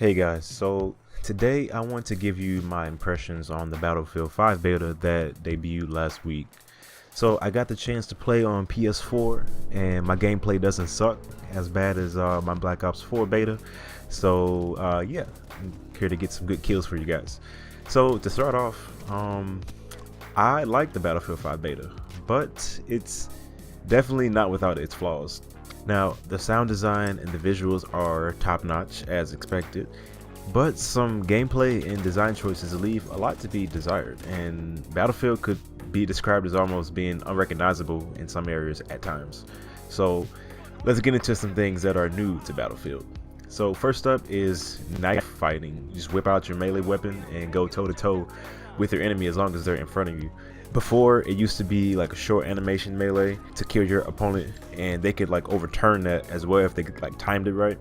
Hey guys, so today I want to give you my impressions on the Battlefield 5 beta that debuted last week. So I got the chance to play on PS4 and my gameplay doesn't suck as bad as my Black Ops 4 beta. So yeah, I'm here to get some good kills for you guys. So to start off, I like the Battlefield 5 beta, but it's definitely not without its flaws. Now, the sound design and the visuals are top-notch as expected, but some gameplay and design choices leave a lot to be desired, and Battlefield could be described as almost being unrecognizable in some areas at times. So let's get into some things that are new to Battlefield. So first up is knife fighting. You just whip out your melee weapon and go toe-to-toe with your enemy as long as they're in front of you. Before, it used to be like a short animation melee to kill your opponent, and they could like overturn that as well if they like timed it right.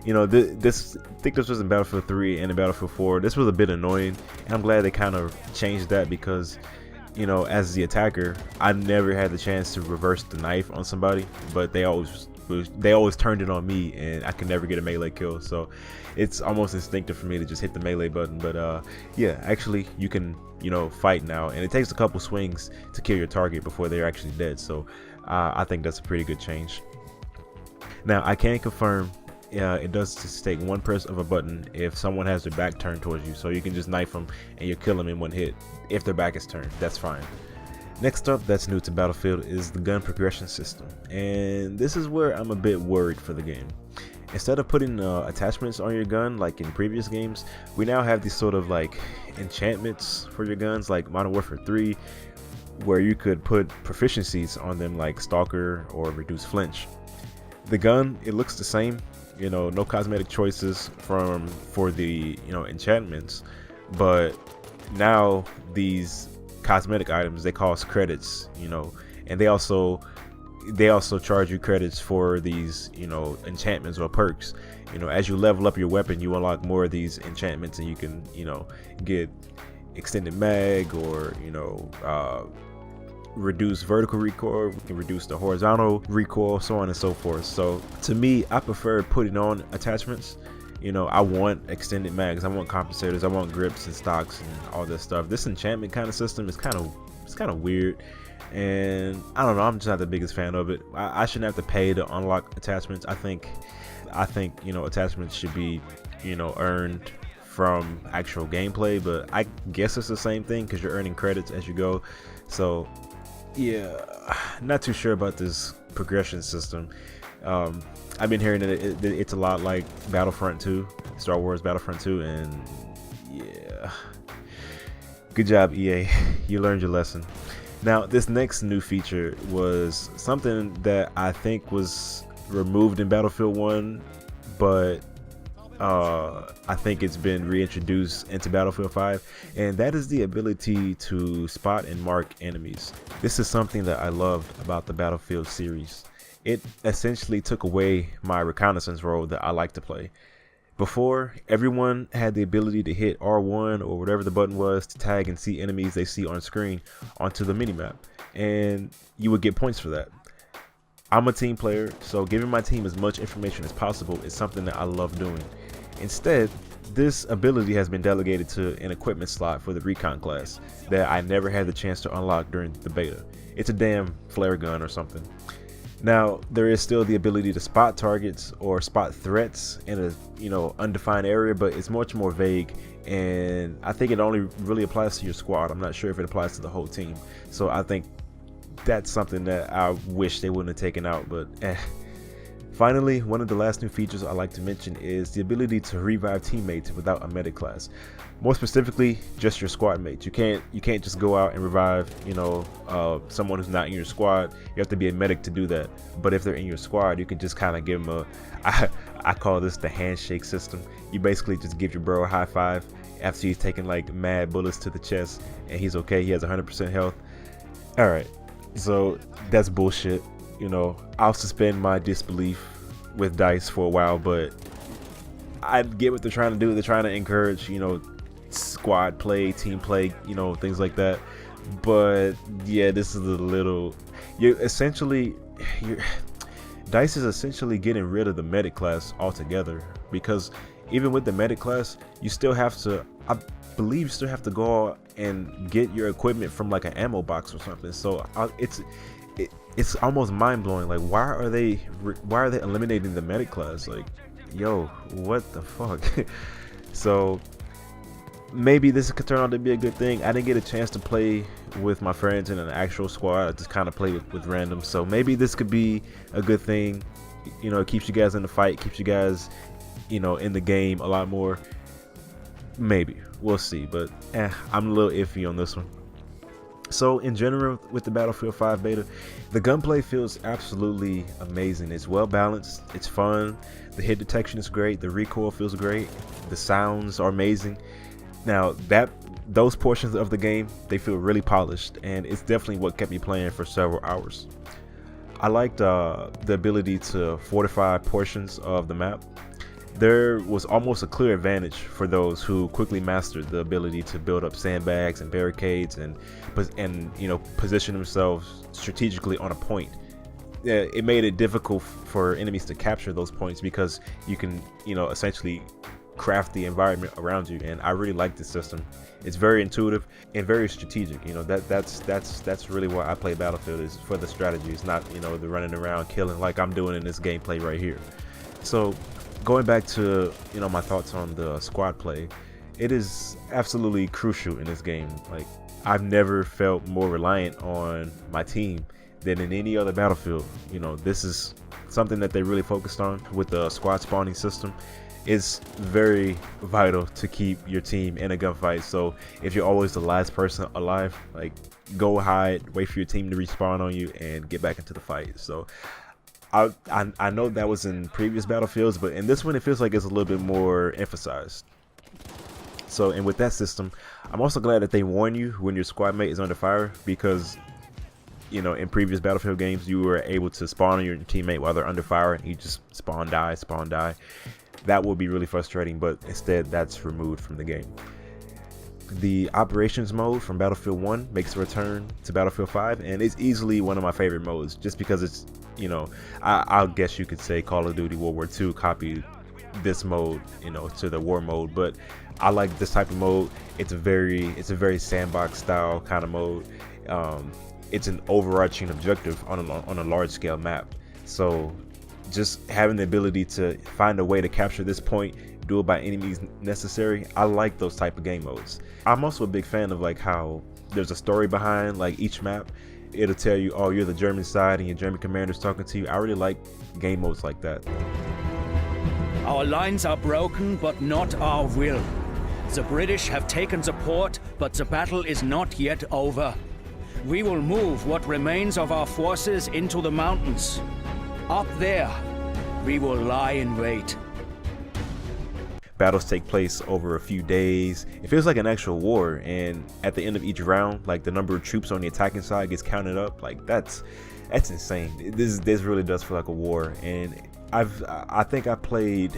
You know, I think this was in Battlefield 3 and in Battlefield 4. This was a bit annoying, and I'm glad they kind of changed that because, you know, as the attacker, I never had the chance to reverse the knife on somebody, but they always turned it on me, and I could never get a melee kill. So it's almost instinctive for me to just hit the melee button. But yeah, actually you can, you know, fight now, and it takes a couple swings to kill your target before they're actually dead. So I think that's a pretty good change. Now I can confirm it does just take one press of a button if someone has their back turned towards you, so you can just knife them and you kill them in one hit. If their back is turned, that's fine. Next up that's new to Battlefield is the gun progression system, and this is where I'm a bit worried for the game. Instead of putting attachments on your gun like in previous games, we now have these sort of like enchantments for your guns like Modern Warfare 3, where you could put proficiencies on them like Stalker or Reduce Flinch. The gun, it looks the same, you know, no cosmetic choices for the, you know, enchantments, but now these cosmetic items, they cost credits, you know, and they also charge you credits for these, you know, enchantments or perks. You know, as you level up your weapon, you unlock more of these enchantments, and you can, you know, get extended mag, or, you know, reduce vertical recoil, we can reduce the horizontal recoil, so on and so forth. So to me, I prefer putting on attachments. You know, I want extended mags, I want compensators, I want grips and stocks and all this stuff. This enchantment kind of system is kind of weird, and I don't know, I'm just not the biggest fan of it. I shouldn't have to pay to unlock attachments. I think you know, attachments should be, you know, earned from actual gameplay, but I guess it's the same thing because you're earning credits as you go. So yeah, not too sure about this progression system. I've been hearing that it's a lot like Battlefront 2, Star Wars Battlefront 2, and yeah, good job EA, you learned your lesson. Now this next new feature was something that I think was removed in Battlefield 1, but I think it's been reintroduced into Battlefield 5, and that is the ability to spot and mark enemies. This is something that I loved about the Battlefield series. It essentially took away my reconnaissance role that I like to play. Before, everyone had the ability to hit R1 or whatever the button was to tag and see enemies they see on screen onto the minimap, and you would get points for that. I'm a team player, so giving my team as much information as possible is something that I love doing. Instead, this ability has been delegated to an equipment slot for the recon class that I never had the chance to unlock during the beta. It's a damn flare gun or something. Now, there is still the ability to spot targets or spot threats in a, you know, undefined area, but it's much more vague, and I think it only really applies to your squad. I'm not sure if it applies to the whole team. So I think that's something that I wish they wouldn't have taken out, but Finally, one of the last new features I like to mention is the ability to revive teammates without a medic class. More specifically, just your squad mates. You can't just go out and revive, you know, someone who's not in your squad. You have to be a medic to do that. But if they're in your squad, you can just kind of give them I call this the handshake system. You basically just give your bro a high five after he's taken like mad bullets to the chest and he's okay. He has 100% health. All right, so that's bullshit. You know, I'll suspend my disbelief with DICE for a while, but I get what they're trying to do. They're trying to encourage, you know, squad play, team play, you know, things like that. But yeah, this is a little, DICE is essentially getting rid of the medic class altogether, because even with the medic class, you still have to, I believe you still have to go and get your equipment from like an ammo box or something. So it's almost mind-blowing. Like, why are they eliminating the medic class? Like, yo, what the fuck? So maybe this could turn out to be a good thing. I didn't get a chance to play with my friends in an actual squad. I just kind of played with randoms. So maybe this could be a good thing. You know, it keeps you guys in the fight, keeps you guys, you know, in the game a lot more. Maybe, we'll see. But I'm a little iffy on this one. So in general, with the Battlefield 5 beta, the gunplay feels absolutely amazing. It's well balanced, it's fun, the hit detection is great, the recoil feels great, the sounds are amazing. Now those portions of the game, they feel really polished, and it's definitely what kept me playing for several hours. I liked the ability to fortify portions of the map. There was almost a clear advantage for those who quickly mastered the ability to build up sandbags and barricades and you know, position themselves strategically on a point. It made it difficult for enemies to capture those points because you can, you know, essentially craft the environment around you. And I really like this system. It's very intuitive and very strategic. You know, that's really why I play Battlefield, is for the strategy. It's not, you know, the running around killing like I'm doing in this gameplay right here. So going back to, you know, my thoughts on the squad play, it is absolutely crucial in this game. Like, I've never felt more reliant on my team than in any other Battlefield. You know, this is something that they really focused on with the squad spawning system. It's very vital to keep your team in a gunfight. So if you're always the last person alive, like, go hide, wait for your team to respawn on you, and get back into the fight. So I know that was in previous Battlefields, but in this one it feels like it's a little bit more emphasized. So, and with that system, I'm also glad that they warn you when your squad mate is under fire, because, you know, in previous Battlefield games you were able to spawn on your teammate while they're under fire and you just spawn die. That would be really frustrating, but instead that's removed from the game. The operations mode from Battlefield 1 makes a return to Battlefield 5, and it's easily one of my favorite modes, just because it's, you know, I guess you could say Call of Duty World War II copied this mode, you know, to the war mode, but I like this type of mode. It's a very sandbox style kind of mode. It's an overarching objective on a large scale map. So just having the ability to find a way to capture this point, do it by any means necessary, I like those type of game modes. I'm also a big fan of like how there's a story behind like each map. It'll tell you, oh, you're the German side and your German commander's talking to you. I really like game modes like that. Our lines are broken, but not our will. The British have taken the port, but the battle is not yet over. We will move what remains of our forces into the mountains. Up there, we will lie in wait. Battles take place over a few days. It feels like an actual war, and at the end of each round, like, the number of troops on the attacking side gets counted up. Like, that's insane. This really does feel like a war. And I think I played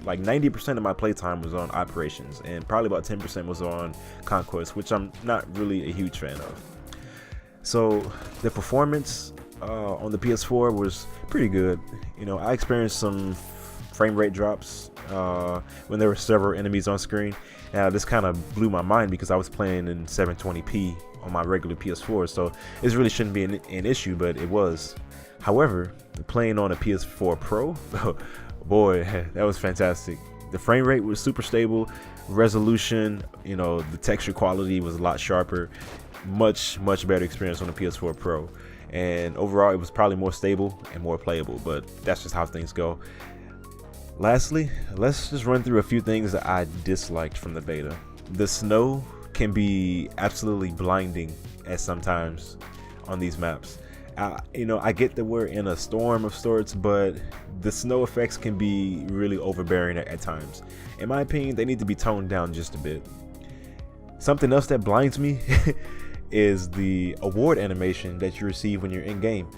like 90% of my playtime was on operations, and probably about 10% was on conquest, which I'm not really a huge fan of. So the performance on the PS4 was pretty good. You know, I experienced some frame rate drops when there were several enemies on screen. Now this kind of blew my mind because I was playing in 720p on my regular PS4, so this really shouldn't be an issue, but it was. However, playing on a PS4 Pro, boy, that was fantastic. The frame rate was super stable, resolution, you know, the texture quality was a lot sharper, much better experience on the PS4 Pro, and overall it was probably more stable and more playable, but that's just how things go. Lastly, let's just run through a few things that I disliked from the beta. The snow can be absolutely blinding at sometimes on these maps. You know, I get that we're in a storm of sorts, but the snow effects can be really overbearing at times. In my opinion, they need to be toned down just a bit. Something else that blinds me is the award animation that you receive when you're in game.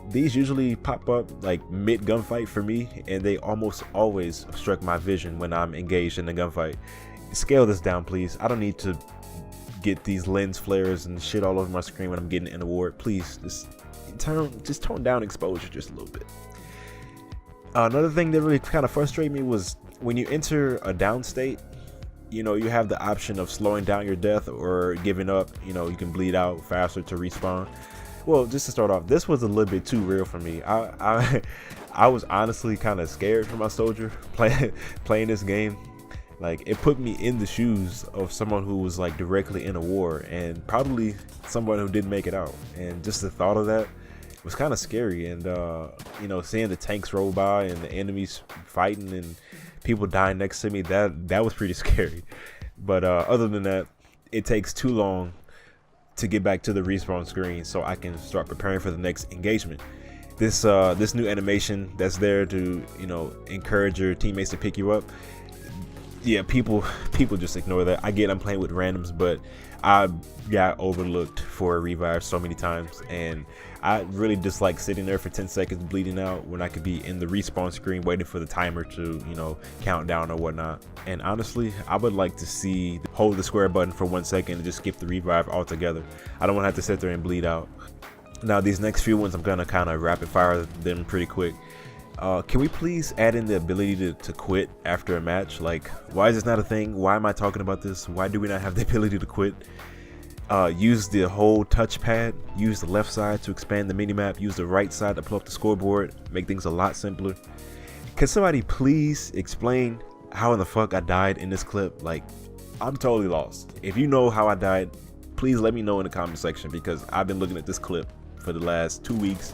These usually pop up like mid gunfight for me, and they almost always obstruct my vision when I'm engaged in the gunfight. Scale this down, please. I don't need to get these lens flares and shit all over my screen when I'm getting an award. Please, just tone down exposure just a little bit. Another thing that really kind of frustrated me was when you enter a down state, you know, you have the option of slowing down your death or giving up. You know, you can bleed out faster to respawn. Well, just to start off, this was a little bit too real for me. I was honestly kind of scared for my soldier playing this game. Like, it put me in the shoes of someone who was like directly in a war and probably someone who didn't make it out. And just the thought of that was kind of scary. And you know, seeing the tanks roll by and the enemies fighting and people dying next to me, that was pretty scary. But other than that, it takes too long to get back to the respawn screen so I can start preparing for the next engagement. This new animation that's there to, you know, encourage your teammates to pick you up. Yeah, people just ignore that. I get I'm playing with randoms, but I got overlooked for a revive so many times, and I really dislike sitting there for 10 seconds bleeding out when I could be in the respawn screen waiting for the timer to, you know, count down or whatnot. And honestly, I would like to see hold the square button for 1 second and just skip the revive altogether. I don't want to have to sit there and bleed out. Now these next few ones, I'm gonna kind of rapid fire them pretty quick. Can we please add in the ability to quit after a match? Like, why is this not a thing? Why am I talking about this? Why do we not have the ability to quit? Use the whole touchpad. Use the left side to expand the minimap. Use the right side to pull up the scoreboard. Make things a lot simpler. Can somebody please explain how in the fuck I died in this clip? Like, I'm totally lost. If you know how I died, please let me know in the comment section, because I've been looking at this clip for the last 2 weeks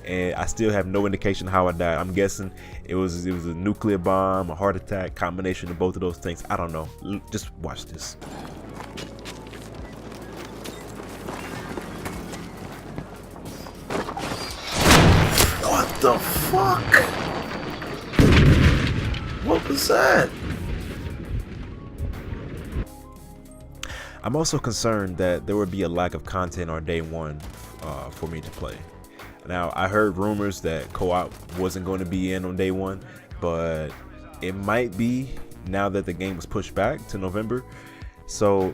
and I still have no indication how I died. I'm guessing it was a nuclear bomb, a heart attack, combination of both of those things. I don't know. Just watch this. What the fuck? What was that? I'm also concerned that there would be a lack of content on day one for me to play. Now, I heard rumors that co-op wasn't going to be in on day one, but it might be now that the game was pushed back to November. So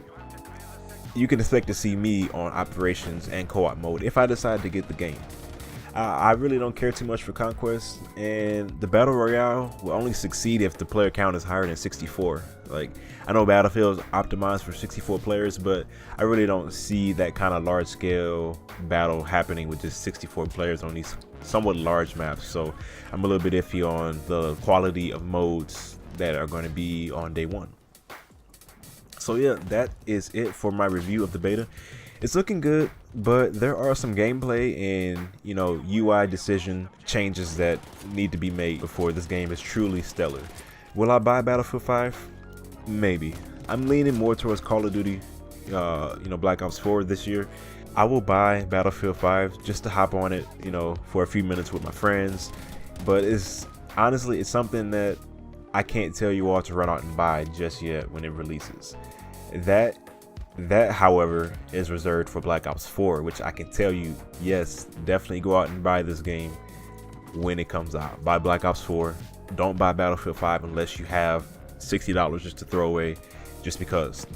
you can expect to see me on operations and co-op mode if I decide to get the game. I really don't care too much for Conquest, and the Battle Royale will only succeed if the player count is higher than 64. Like, I know Battlefield is optimized for 64 players, but I really don't see that kind of large scale battle happening with just 64 players on these somewhat large maps. So I'm a little bit iffy on the quality of modes that are going to be on day one. So yeah, that is it for my review of the beta. It's looking good, but there are some gameplay and, you know, UI decision changes that need to be made before this game is truly stellar. Will I buy Battlefield 5? Maybe. I'm leaning more towards Call of Duty, you know, Black Ops 4 this year. I will buy Battlefield 5 just to hop on it, you know, for a few minutes with my friends. But it's honestly, it's something that I can't tell you all to run out and buy just yet when it releases. That however is reserved for Black Ops 4, which I can tell you, yes, definitely go out and buy this game when it comes out. Buy Black Ops 4. Don't buy Battlefield 5 unless you have $60 just to throw away, just because.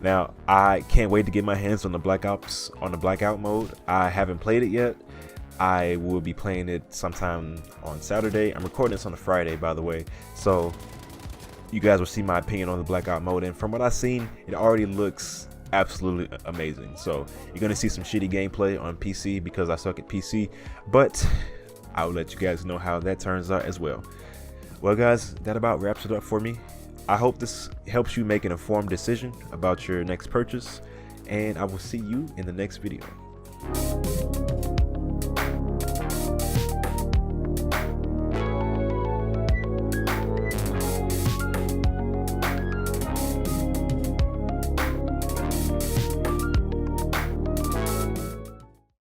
Now, I can't wait to get my hands on the Black Ops on the Blackout mode. I haven't played it yet. I will be playing it sometime on Saturday. I'm recording this on a Friday, by the way, so you guys will see my opinion on the Blackout mode, and from what I've seen, it already looks absolutely amazing. So you're gonna see some shitty gameplay on PC because I suck at PC, but I'll let you guys know how that turns out as well. Well guys, that about wraps it up for me. I hope this helps you make an informed decision about your next purchase, and I will see you in the next video.